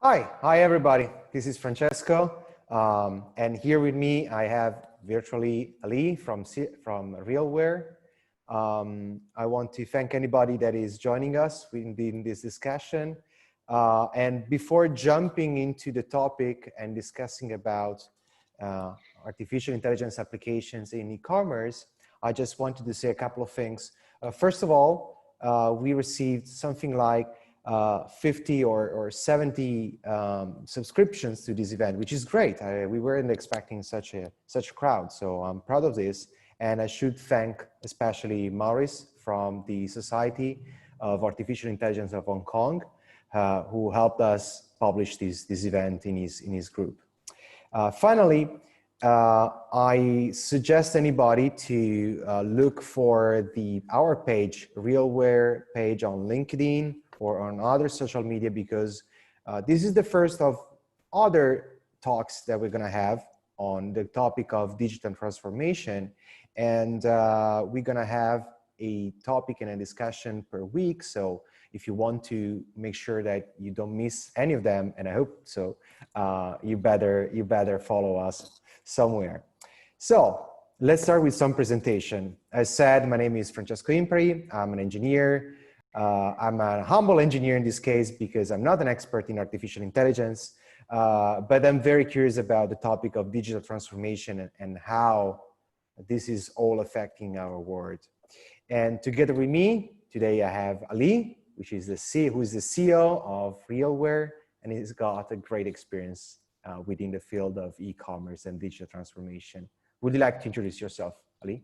Hi everybody. This is Francesco, and here with me I have virtually Ali from Realware. I want to thank anybody that is joining us in this discussion. And before jumping into the topic and discussing about artificial intelligence applications in e-commerce, I just wanted to say a couple of things. First of all, we received something like 50 or 70 subscriptions to this event, which is great. We weren't expecting such a crowd, so I'm proud of this. And I should thank especially Maurice from the Society of Artificial Intelligence of Hong Kong, who helped us publish this event in his group. Finally, I suggest anybody to look for our page, Realware page on LinkedIn or on other social media, because this is the first of other talks that we're going to have on the topic of digital transformation. And we're going to have a topic and a discussion per week. So if you want to make sure that you don't miss any of them, and I hope so, you better follow us somewhere. So let's start with some presentation. As said, my name is Francesco Impari. I'm an engineer. I'm a humble engineer in this case because I'm not an expert in artificial intelligence, but I'm very curious about the topic of digital transformation and how this is all affecting our world. And together with me today, I have Ali, who is the CEO of Realware, and he's got a great experience within the field of e-commerce and digital transformation. Would you like to introduce yourself, Ali?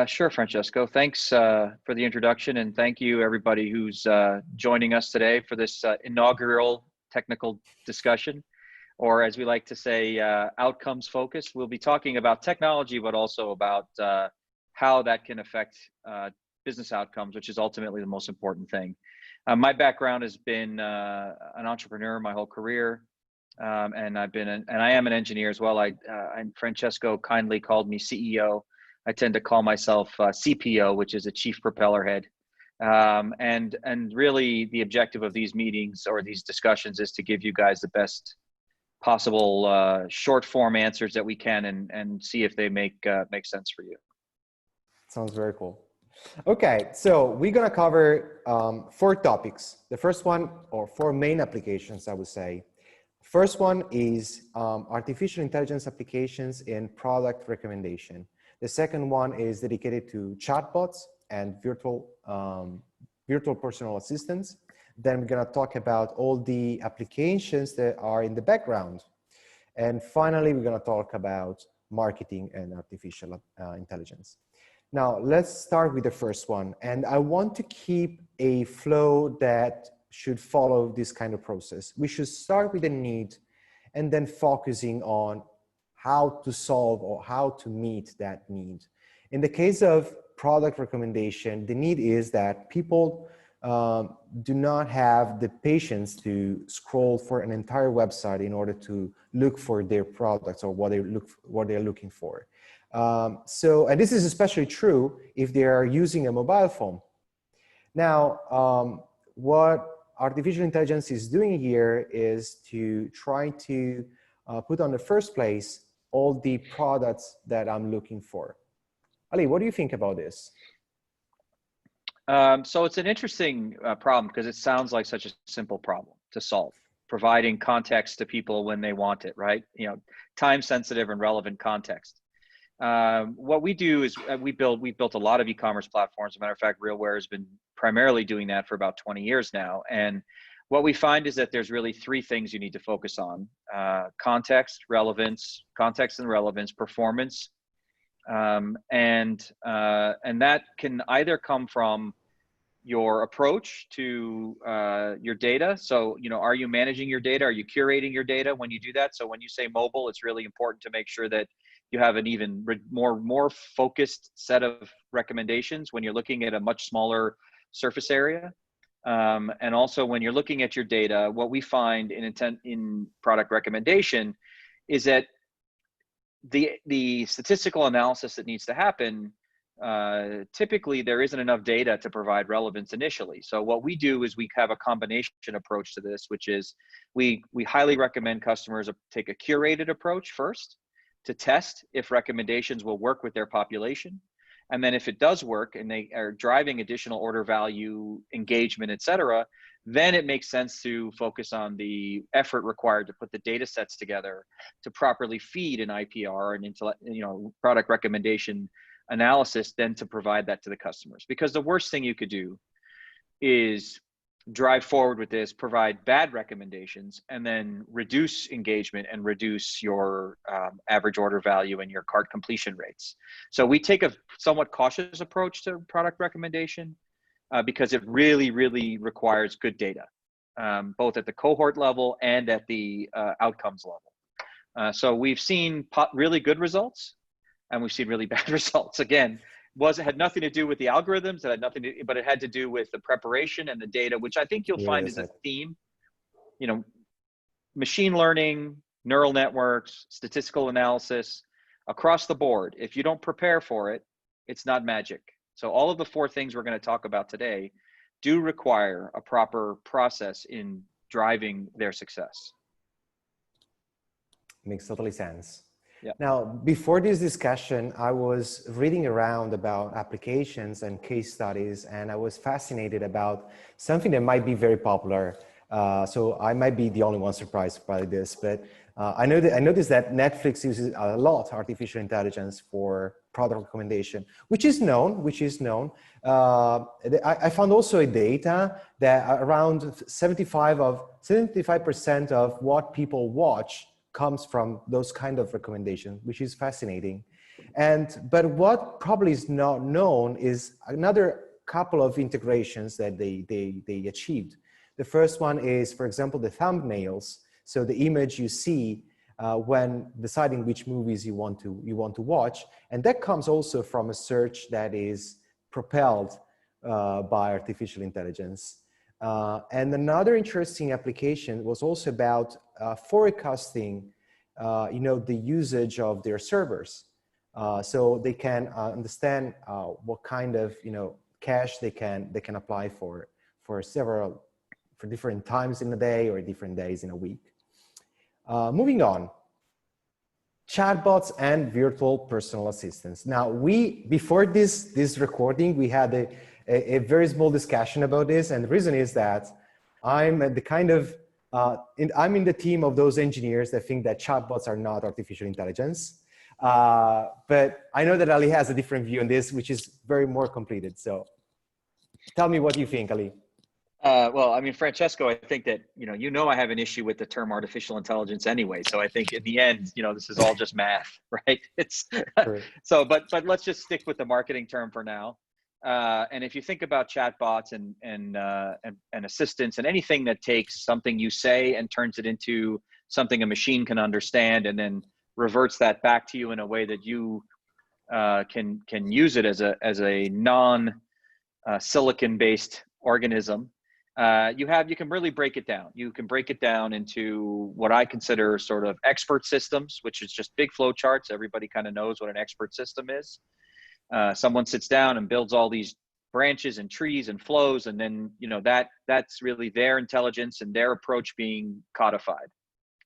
Sure, Francesco. Thanks for the introduction, and thank you everybody who's joining us today for this inaugural technical discussion, or as we like to say, outcomes focused. We'll be talking about technology, but also about how that can affect business outcomes, which is ultimately the most important thing. My background has been an entrepreneur my whole career, and I am an engineer as well. Francesco kindly called me CEO. I tend to call myself CPO, which is a Chief Propeller Head. And really the objective of these meetings or these discussions is to give you guys the best possible short form answers that we can and see if they make sense for you. Sounds very cool. Okay, so we're gonna cover 4 topics. The first one, or 4 main applications, I would say. First one is artificial intelligence applications in product recommendation. The second one is dedicated to chatbots and virtual personal assistants. Then we're gonna talk about all the applications that are in the background. And finally, we're gonna talk about marketing and artificial intelligence. Now, let's start with the first one. And I want to keep a flow that should follow this kind of process. We should start with the need and then focusing on how to solve or how to meet that need. In the case of product recommendation, the need is that people do not have the patience to scroll for an entire website in order to look for their products or what they're looking for. And this is especially true if they are using a mobile phone. Now, what artificial intelligence is doing here is to try to put on the first place all the products that I'm looking for. Ali, what do you think about this? So it's an interesting problem because it sounds like such a simple problem to solve, providing context to people when they want it, right? You know, time sensitive and relevant context. What we do is we've built a lot of e-commerce platforms. As a matter of fact, Realware has been primarily doing that for about 20 years now. And what we find is that there's really 3 things you need to focus on: context and relevance, performance, and that can either come from your approach to your data. So, you know, are you managing your data? Are you curating your data when you do that? So when you say mobile, it's really important to make sure that you have an even more focused set of recommendations when you're looking at a much smaller surface area. And also when you're looking at your data, what we find in product recommendation is that the statistical analysis that needs to happen typically there isn't enough data to provide relevance initially. So what we do is we have a combination approach to this, which is we highly recommend customers take a curated approach first to test if recommendations will work with their population. And then if it does work and they are driving additional order value, engagement, et cetera, then it makes sense to focus on the effort required to put the data sets together to properly feed an IPR and product recommendation analysis, then to provide that to the customers. Because the worst thing you could do is drive forward with this, provide bad recommendations, and then reduce engagement and reduce your average order value and your cart completion rates. So we take a somewhat cautious approach to product recommendation because it really, really requires good data, both at the cohort level and at the outcomes level. So we've seen really good results, and we've seen really bad results. Again, had nothing to do with the algorithms, but it had to do with the preparation and the data, which I think you'll find is a theme. Machine learning, neural networks, statistical analysis, across the board. If you don't prepare for it, it's not magic. So all of the 4 things we're going to talk about today do require a proper process in driving their success. Makes totally sense. Yeah. Now, before this discussion, I was reading around about applications and case studies, and I was fascinated about something that might be very popular. So I might be the only one surprised by this, but I noticed that Netflix uses a lot artificial intelligence for product recommendation, which is known. I found also a data that around 75% of what people watch comes from those kind of recommendations, which is fascinating. But what probably is not known is another couple of integrations that they achieved. The first one is, for example, the thumbnails. So the image you see when deciding which movies you want to watch, and that comes also from a search that is propelled by artificial intelligence. And another interesting application was also about forecasting, the usage of their servers, so they can understand what kind of cache they can apply for different times in a day or different days in a week. Moving on, chatbots and virtual personal assistants. Now, before this recording, we had a very small discussion about this, and the reason is that I'm in the team of those engineers that think that chatbots are not artificial intelligence. But I know that Ali has a different view on this, which is very more completed. So tell me what you think, Ali. Well, I mean, Francesco, I think that, I have an issue with the term artificial intelligence anyway. So I think in the end, this is all just math, right? It's so, but let's just stick with the marketing term for now. And if you think about chatbots and assistants and anything that takes something you say and turns it into something a machine can understand and then reverts that back to you in a way that you can use it as a non silicon based organism, you can really break it down. You can break it down into what I consider sort of expert systems, which is just big flow charts. Everybody kind of knows what an expert system is. Someone sits down and builds all these branches and trees and flows, and then that's really their intelligence and their approach being codified.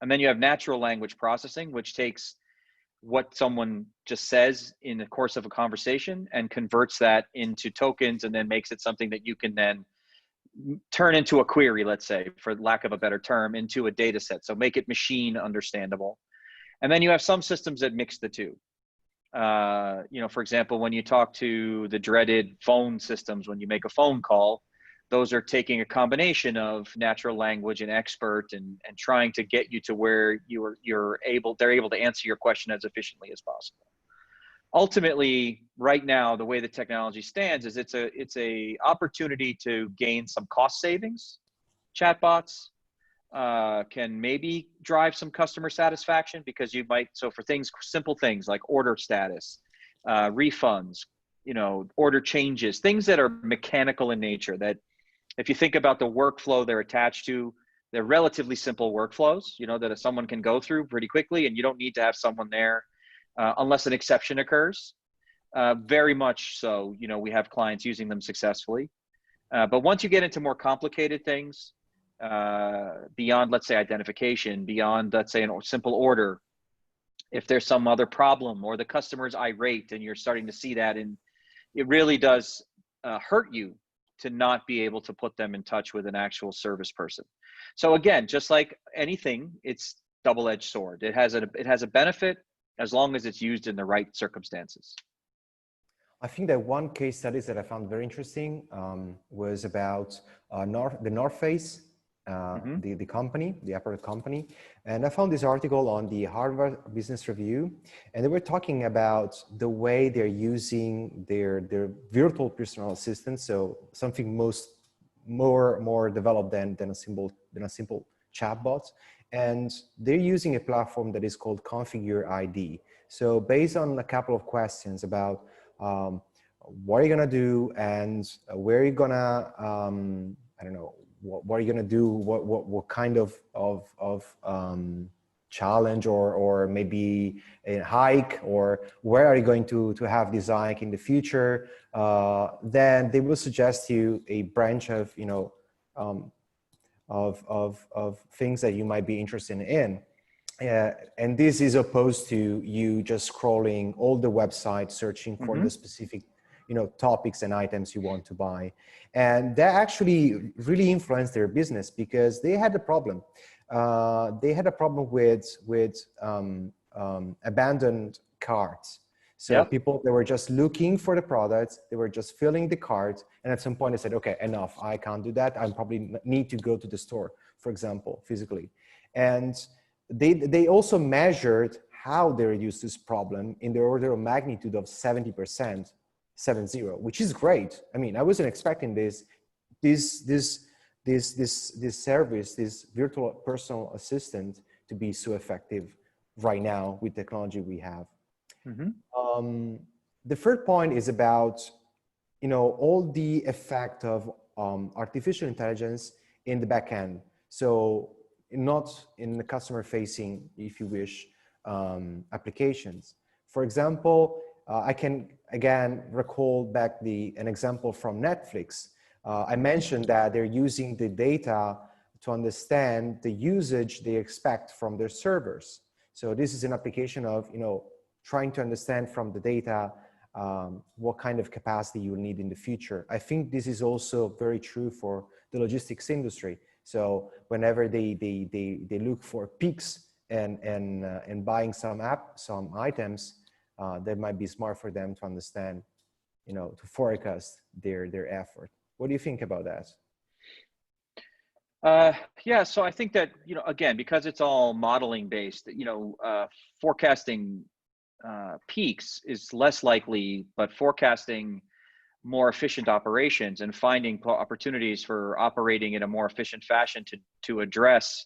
And then you have natural language processing, which takes what someone just says in the course of a conversation and converts that into tokens, and then makes it something that you can then turn into a query, let's say, for lack of a better term, into a data set. So make it machine understandable. And then you have some systems that mix the two. For example, when you talk to the dreaded phone systems, when you make a phone call, those are taking a combination of natural language and expert and trying to get you to where they're able to answer your question as efficiently as possible. Ultimately, right now, the way the technology stands is it's a opportunity to gain some cost savings. Chatbots can maybe drive some customer satisfaction because so for simple things like order status, refunds, order changes, things that are mechanical in nature, that if you think about the workflow they're attached to, they're relatively simple workflows, that someone can go through pretty quickly, and you don't need to have someone there unless an exception occurs. Very much so. We have clients using them successfully. But once you get into more complicated things, beyond, let's say, identification, beyond, let's say, a simple order, if there's some other problem or the customer's irate and you're starting to see that, and it really does hurt you to not be able to put them in touch with an actual service person. So again, just like anything, it's double-edged sword. It has a benefit as long as it's used in the right circumstances. I think that one case studies that I found very interesting was about the North Face, the company, the apparel company. And I found this article on the Harvard Business Review, and they were talking about the way they're using their virtual personal assistant. So something more developed than a simple chatbot. And they're using a platform that is called Configure ID. So based on a couple of questions about what are you gonna do and where are you gonna, I don't know, what are you gonna do? What kind of challenge or maybe a hike, or where are you going to have this hike in the future? Then they will suggest you a branch of of things that you might be interested in. And this is opposed to you just scrolling all the websites, searching for the specific topics and items you want to buy. And that actually really influenced their business, because they had a problem. They had a problem with abandoned carts. So people, they were just looking for the products, they were just filling the cart, and at some point they said, okay, enough, I can't do that. I probably need to go to the store, for example, physically. And they also measured how they reduced this problem in the order of magnitude of 70%, 70, which is great. I mean, I wasn't expecting this service, this virtual personal assistant, to be so effective right now with technology we have. The third point is about, all the effect of artificial intelligence in the back end. So not in the customer facing, if you wish, applications. For example, I can again recall back an example from Netflix. I mentioned that they're using the data to understand the usage they expect from their servers. So this is an application of, trying to understand from the data what kind of capacity you will need in the future. I think this is also very true for the logistics industry. So whenever they look for peaks and buying some items, that might be smart for them to understand, to forecast their effort. What do you think about that? Yeah, so I think that, again, because it's all modeling based, forecasting peaks is less likely, but forecasting more efficient operations and finding opportunities for operating in a more efficient fashion to address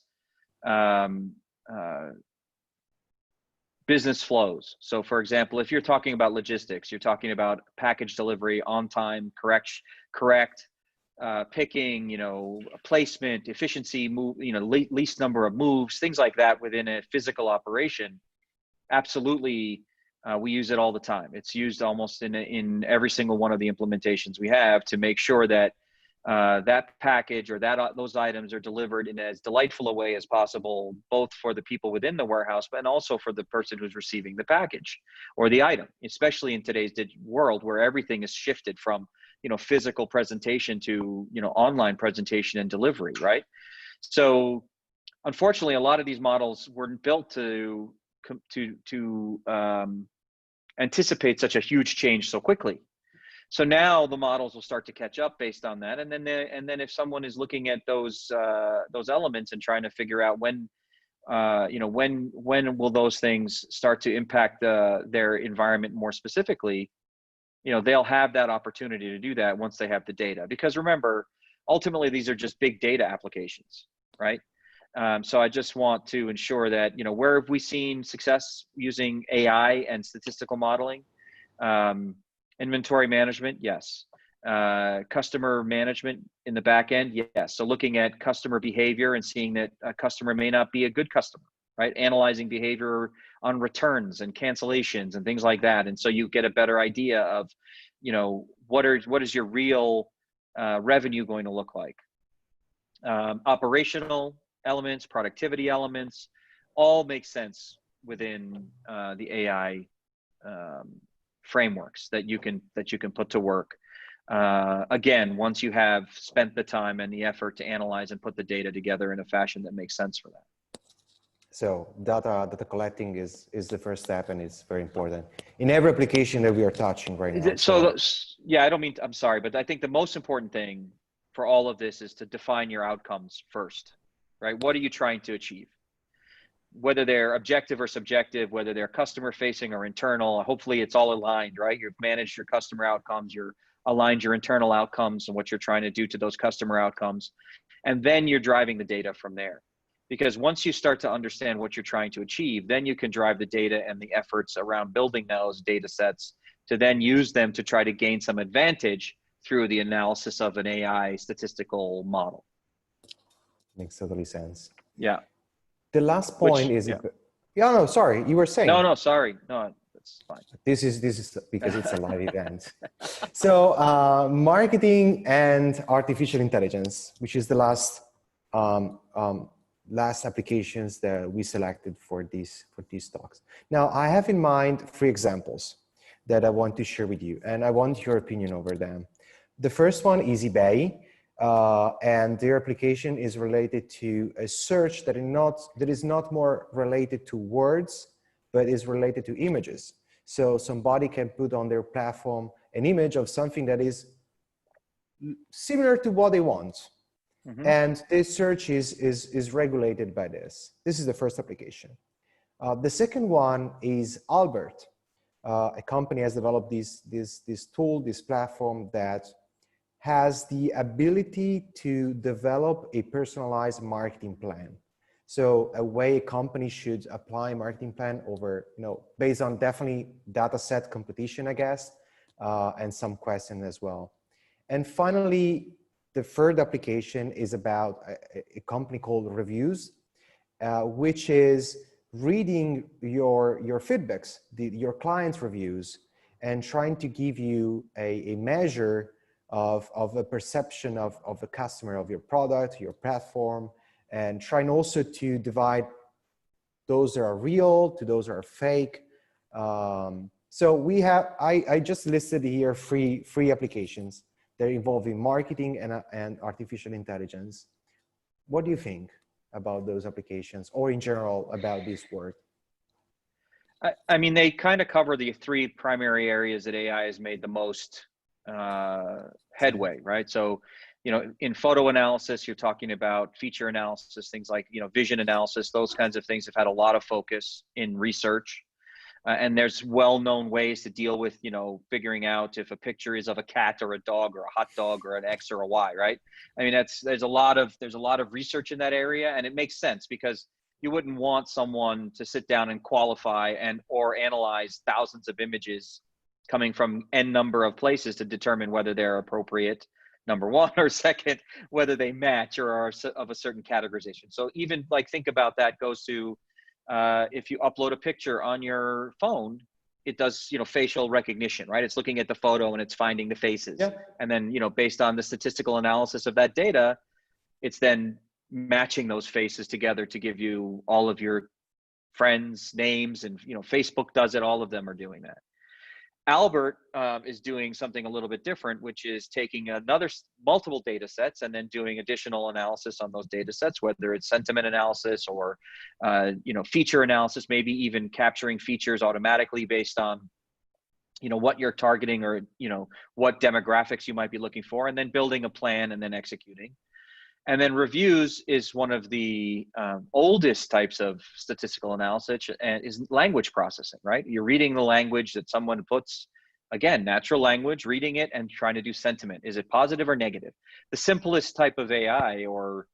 business flows. So for example, if you're talking about logistics, you're talking about package delivery on time, correct picking, placement, efficiency, move, least number of moves, things like that within a physical operation. Absolutely, we use it all the time. It's used almost in every single one of the implementations we have to make sure that that package or those items are delivered in as delightful a way as possible, both for the people within the warehouse, but also for the person who's receiving the package or the item, especially in today's world where everything is shifted from, physical presentation to, online presentation and delivery, right? So unfortunately, a lot of these models weren't built to anticipate such a huge change so quickly. So now the models will start to catch up based on that, and then if someone is looking at those elements and trying to figure out when will those things start to impact their environment more specifically, they'll have that opportunity to do that once they have the data. Because remember, ultimately these are just big data applications, right? So I just want to ensure that, where have we seen success using AI and statistical modeling? Inventory management, yes. Customer management in the back end, yes. So looking at customer behavior and seeing that a customer may not be a good customer, right? Analyzing behavior on returns and cancellations and things like that. And so you get a better idea of, what is your real revenue going to look like? Operational elements, productivity elements, all make sense within the AI frameworks that you can put to work. Again, once you have spent the time and the effort to analyze and put the data together in a fashion that makes sense for that. So data collecting is the first step, and it's very important in every application that we are touching right now. So yeah, I'm sorry, but I think the most important thing for all of this is to define your outcomes first, right? What are you trying to achieve? Whether they're objective or subjective, whether they're customer facing or internal, hopefully it's all aligned, right? You've managed your customer outcomes, you're aligned your internal outcomes and what you're trying to do to those customer outcomes. And then you're driving the data from there. Because once you start to understand what you're trying to achieve, then you can drive the data and the efforts around building those data sets to then use them to try to gain some advantage through the analysis of an AI statistical model. Makes totally sense. Yeah. The last point no, sorry, you were saying. No, sorry. No, that's fine. This is because it's a live event. So marketing and artificial intelligence, which is the last applications that we selected for these talks. Now, I have in mind 3 examples that I want to share with you, and I want your opinion over them. The first one is eBay, and their application is related to a search that is not more related to words, but is related to images. So somebody can put on their platform an image of something that is similar to what they want. Mm-hmm. And this search is regulated by this. This is the first application. The second one is Albert. A company has developed this tool, this platform that has the ability to develop a personalized marketing plan. So a way a company should apply a marketing plan over, based on definitely data set competition, I guess, and some questions as well. And finally, the third application is about a company called Reviews, which is reading your feedbacks, your clients' reviews, and trying to give you a measure of a perception of the customer, of your product, your platform, and trying also to divide those that are real to those that are fake. So I just listed here three applications. They're involving marketing and artificial intelligence. What do you think about those applications, or in general about this work? I mean, they kind of cover the 3 primary areas that AI has made the most headway, right? So, in photo analysis, you're talking about feature analysis, things like, vision analysis, those kinds of things have had a lot of focus in research. And there's well-known ways to deal with, figuring out if a picture is of a cat or a dog or a hot dog or an X or a Y, right? I mean, there's a lot of research in that area, and it makes sense because you wouldn't want someone to sit down and qualify or analyze thousands of images coming from N number of places to determine whether they're appropriate, number one, or second, whether they match or are of a certain categorization. So even think about that goes to, if you upload a picture on your phone, it does, facial recognition, right? It's looking at the photo and it's finding the faces. Yeah. And then, based on the statistical analysis of that data, it's then matching those faces together to give you all of your friends' names. And, Facebook does it. All of them are doing that. Albert is doing something a little bit different, which is taking multiple data sets and then doing additional analysis on those data sets, whether it's sentiment analysis or, feature analysis, maybe even capturing features automatically based on, what you're targeting or, what demographics you might be looking for, and then building a plan and then executing. And then Reviews is one of the oldest types of statistical analysis, and is language processing, right? You're reading the language that someone puts, again, natural language, reading it and trying to do sentiment. Is it positive or negative? The simplest type of AI or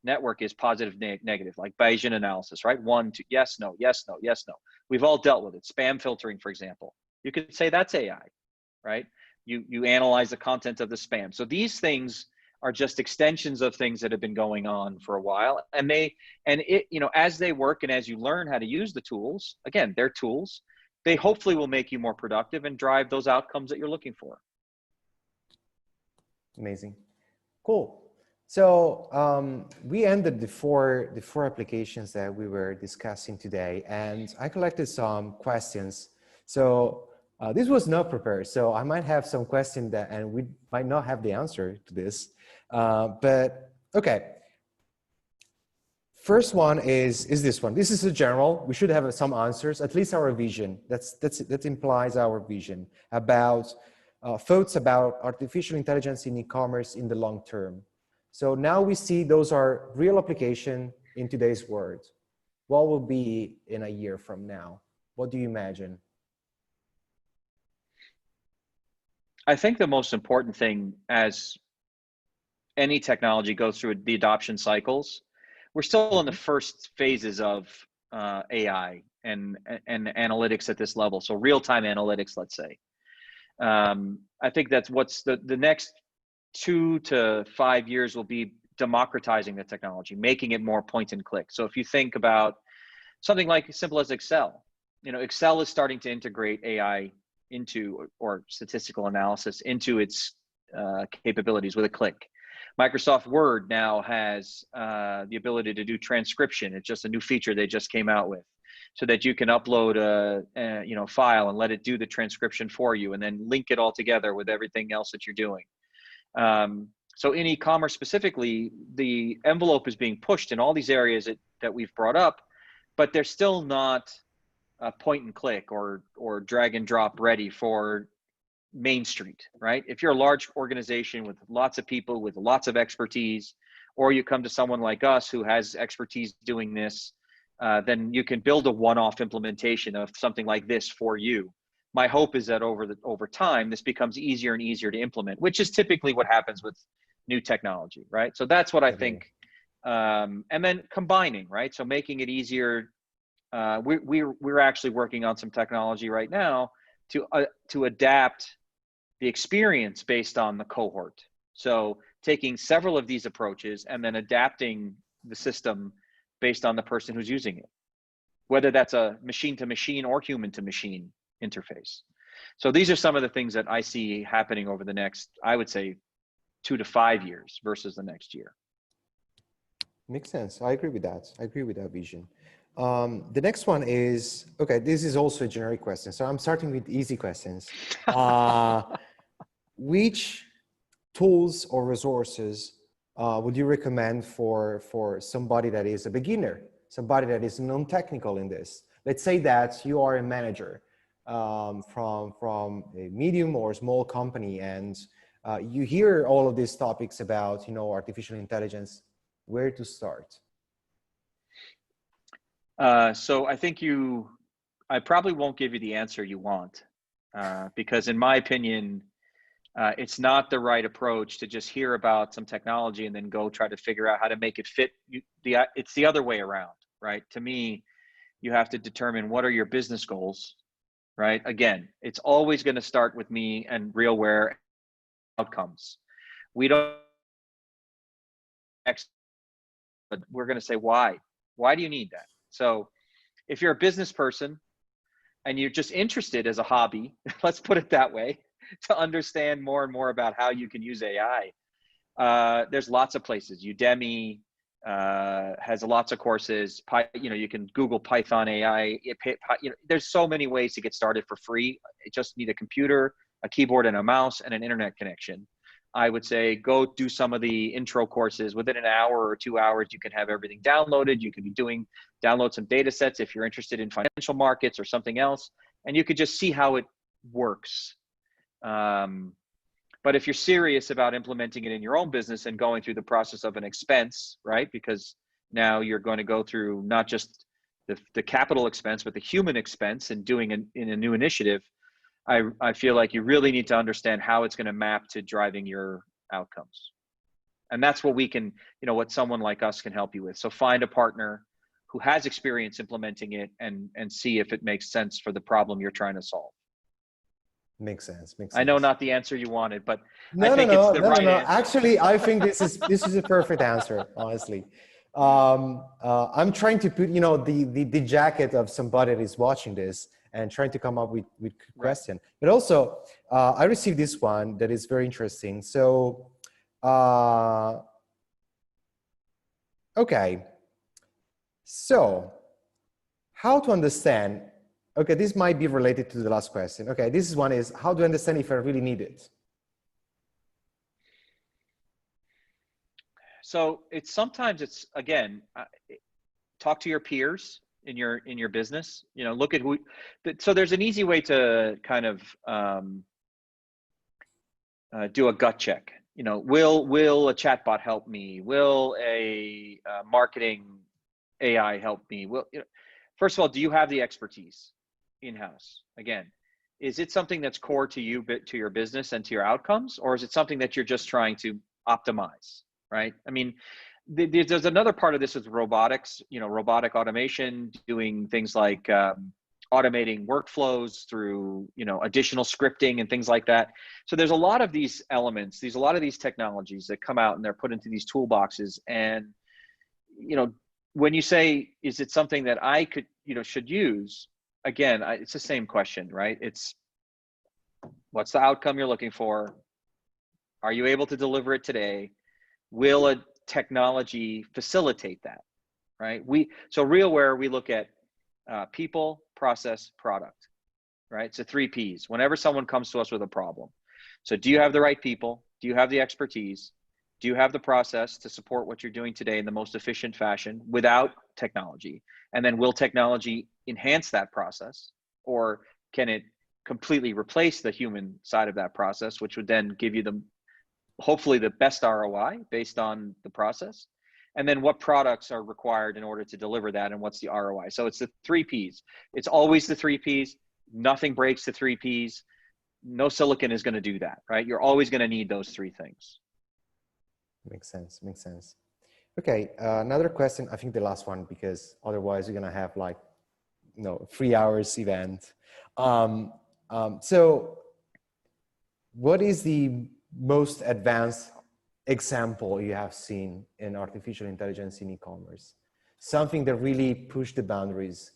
network is positive, negative, like Bayesian analysis, right? 1, 2, yes, no, yes, no, yes, no. We've all dealt with it. Spam filtering, for example. You could say that's AI, right? You analyze the content of the spam. So these things are just extensions of things that have been going on for a while. And it, you know, as they work and as you learn how to use the tools, again, they're tools, they hopefully will make you more productive and drive those outcomes that you're looking for. Amazing. Cool. So we ended the four applications that we were discussing today, and I collected some questions. So this was not prepared, so I might have some questions that, and we might not have the answer to this, but okay. First one is this one. This is a general. We should have some answers, at least our vision. That implies our vision about thoughts about artificial intelligence in e-commerce in the long term. So now we see those are real application in today's world. What will be in a year from now? What do you imagine? I think the most important thing, as any technology goes through the adoption cycles, we're still in the first phases of AI and analytics at this level. So real-time analytics, let's say. I think that's what's the next 2 to 5 years will be democratizing the technology, making it more point and click. So if you think about something like as simple as Excel, you know, Excel is starting to integrate AI into, or statistical analysis into its capabilities with a click. Microsoft Word now has the ability to do transcription. It's just a new feature they just came out with, so that you can upload a file and let it do the transcription for you, and then link it all together with everything else that you're doing. So in e-commerce specifically, the envelope is being pushed in all these areas that we've brought up, but they're still not point and click or drag and drop ready for Main Street, right? If you're a large organization with lots of people with lots of expertise, or you come to someone like us who has expertise doing this, then you can build a one-off implementation of something like this for you. My hope is that over time, this becomes easier and easier to implement, which is typically what happens with new technology, right? So that's what I think. And then combining, right? So making it easier. We're actually working on some technology right now to adapt the experience based on the cohort. So taking several of these approaches and then adapting the system based on the person who's using it, whether that's a machine to machine or human to machine interface. So these are some of the things that I see happening over the next, I would say, 2 to 5 years versus the next year. Makes sense. I agree with that. I agree with that vision. The next one is, okay, this is also a generic question. So I'm starting with easy questions. Which tools or resources would you recommend for somebody that is a beginner, somebody that is non-technical in this? Let's say that you are a manager from a medium or small company, and you hear all of these topics about, you know, artificial intelligence. Where to start? So I think I probably won't give you the answer you want, because in my opinion, it's not the right approach to just hear about some technology and then go try to figure out how to make it fit. It's the other way around, right? To me, you have to determine what are your business goals, right? Again, it's always going to start with me and Realware outcomes. We don't, but we're going to say why. Why do you need that? So if you're a business person and you're just interested as a hobby, let's put it that way, to understand more and more about how you can use AI, there's lots of places. Udemy has lots of courses. You can Google Python AI. There's so many ways to get started for free. You just need a computer, a keyboard and a mouse, and an internet connection. I would say go do some of the intro courses. Within an hour or 2 hours, you can have everything downloaded. You can download some data sets if you're interested in financial markets or something else, and you could just see how it works. But if you're serious about implementing it in your own business and going through the process of an expense, right? Because now you're going to go through not just the capital expense, but the human expense in doing in a new initiative. I feel like you really need to understand how it's going to map to driving your outcomes. And that's what we can, what someone like us can help you with. So find a partner who has experience implementing it and see if it makes sense for the problem you're trying to solve. Makes sense. Makes I know sense. not the answer you wanted, but I No, no, think it's no, the no, no, right no. answer. Actually, I think this is a perfect answer, honestly. I'm trying to put, the jacket of somebody that is watching this and trying to come up with Right. question. But also, I received this one that is very interesting. So, okay. So, how to understand, okay, this might be related to the last question. Okay, this one is, how to understand if I really need it? So sometimes it's, again, talk to your peers in your business, look at so there's an easy way to kind of do a gut check. Will a chatbot help me? Will a marketing AI help me? First of all, do you have the expertise in-house? Again, is it something that's core to you, to your business and to your outcomes, or is it something that you're just trying to optimize, right? I mean, there's another part of this with robotics, robotic automation, doing things like automating workflows through, additional scripting and things like that. So there's a lot of these elements, a lot of these technologies that come out and they're put into these toolboxes. And, when you say, is it something that I could, should use? Again, it's the same question, right? It's, what's the outcome you're looking for? Are you able to deliver it today? Will a technology facilitate that, right? So Realware, we look at people, process, product, right? So 3 Ps, whenever someone comes to us with a problem. So do you have the right people? Do you have the expertise? Do you have the process to support what you're doing today in the most efficient fashion without technology? And then will technology enhance that process, or can it completely replace the human side of that process, which would then give you hopefully the best ROI based on the process? And then what products are required in order to deliver that, and what's the ROI? So it's the 3 Ps. It's always the 3 Ps. Nothing breaks the 3 Ps. No silicon is going to do that, right? You're always going to need those 3 things. Makes sense. Makes sense. Okay, another question. I think the last one, because otherwise we're gonna have 3 hours event. So, what is the most advanced example you have seen in artificial intelligence in e-commerce? Something that really pushed the boundaries,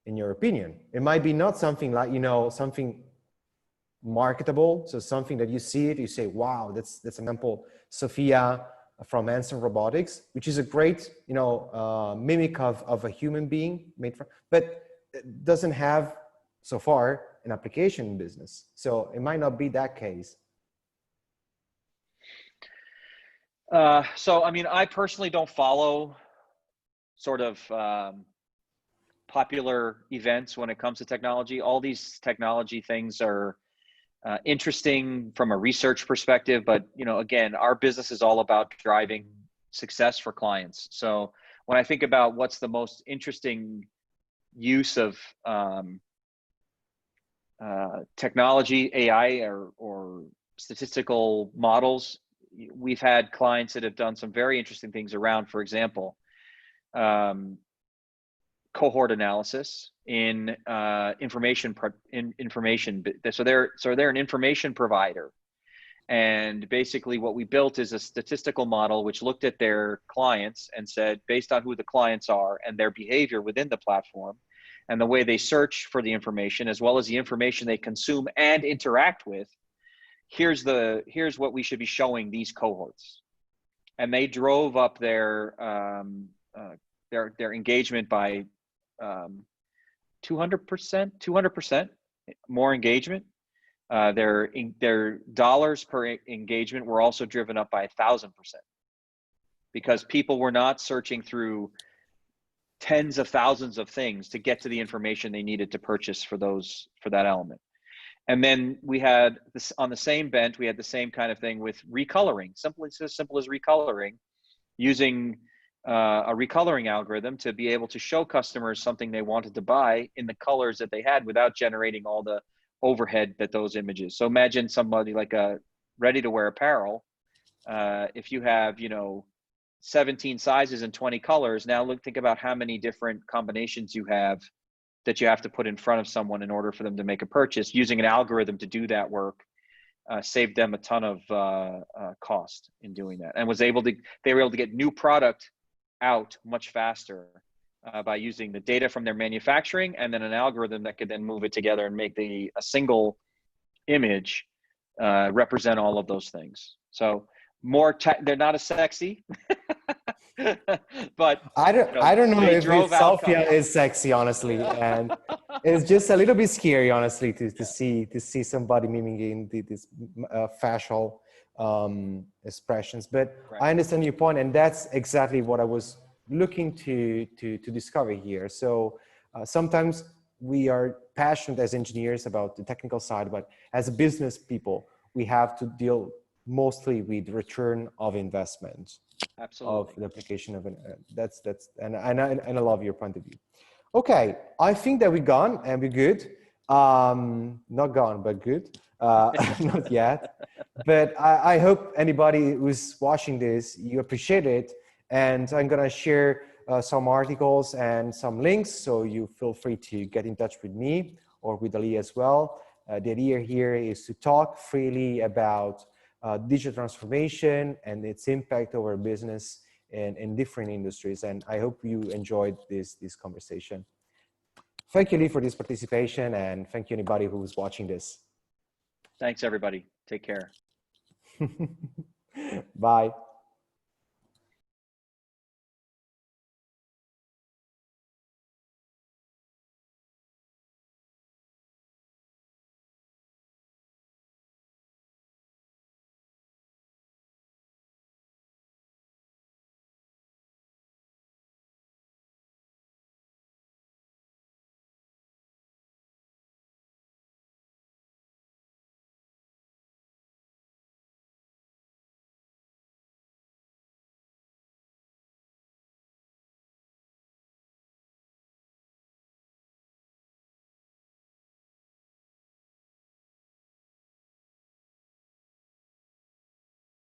in your opinion. It might be not something like something marketable, so something that you see it, you say, wow, that's an example. Sophia from Anson Robotics, which is a great mimic of a human being but it doesn't have so far an application in business, so it might not be that case. So I mean, I personally don't follow sort of popular events when it comes to technology. All these technology things are interesting from a research perspective, but again, our business is all about driving success for clients. So when I think about what's the most interesting use of technology, AI, or statistical models, we've had clients that have done some very interesting things around, for example, cohort analysis in information. So they're an information provider, and basically what we built is a statistical model which looked at their clients and said, based on who the clients are and their behavior within the platform and the way they search for the information, as well as the information they consume and interact with, here's what we should be showing these cohorts. And they drove up their engagement by 200% more engagement. Their dollars per engagement were also driven up by 1,000%, because people were not searching through tens of thousands of things to get to the information they needed to purchase for that element. And then we had this on the same bent, we had the same kind of thing with recoloring, as simple as recoloring, using a recoloring algorithm to be able to show customers something they wanted to buy in the colors that they had without generating all the overhead that those images. So imagine somebody like a ready-to-wear apparel. If you have, 17 sizes and 20 colors, now think about how many different combinations you have that you have to put in front of someone in order for them to make a purchase. Using an algorithm to do that work saved them a ton of cost in doing that, and they were able to get new product out much faster by using the data from their manufacturing and then an algorithm that could then move it together and make a single image represent all of those things. So they're not as sexy, but I don't know if Sophia is sexy, honestly, Yeah. and it's just a little bit scary, honestly, to see somebody mimicking these facial expressions. But Right. I understand your point, and that's exactly what I was looking to discover here. So sometimes we are passionate as engineers about the technical side, but as business people, we have to deal mostly with return of investment. Absolutely. Of the application of and I love your point of view. Okay, I think that we're gone and we're good. Not gone, but good. Not yet. But I hope anybody who's watching this, you appreciate it. And I'm gonna share some articles and some links, so you feel free to get in touch with me or with Ali as well. The idea here is to talk freely about digital transformation and its impact over business in different industries. And I hope you enjoyed this conversation. Thank you, Lee, for this participation, and thank you anybody who's watching this. Thanks, everybody. Take care. Bye.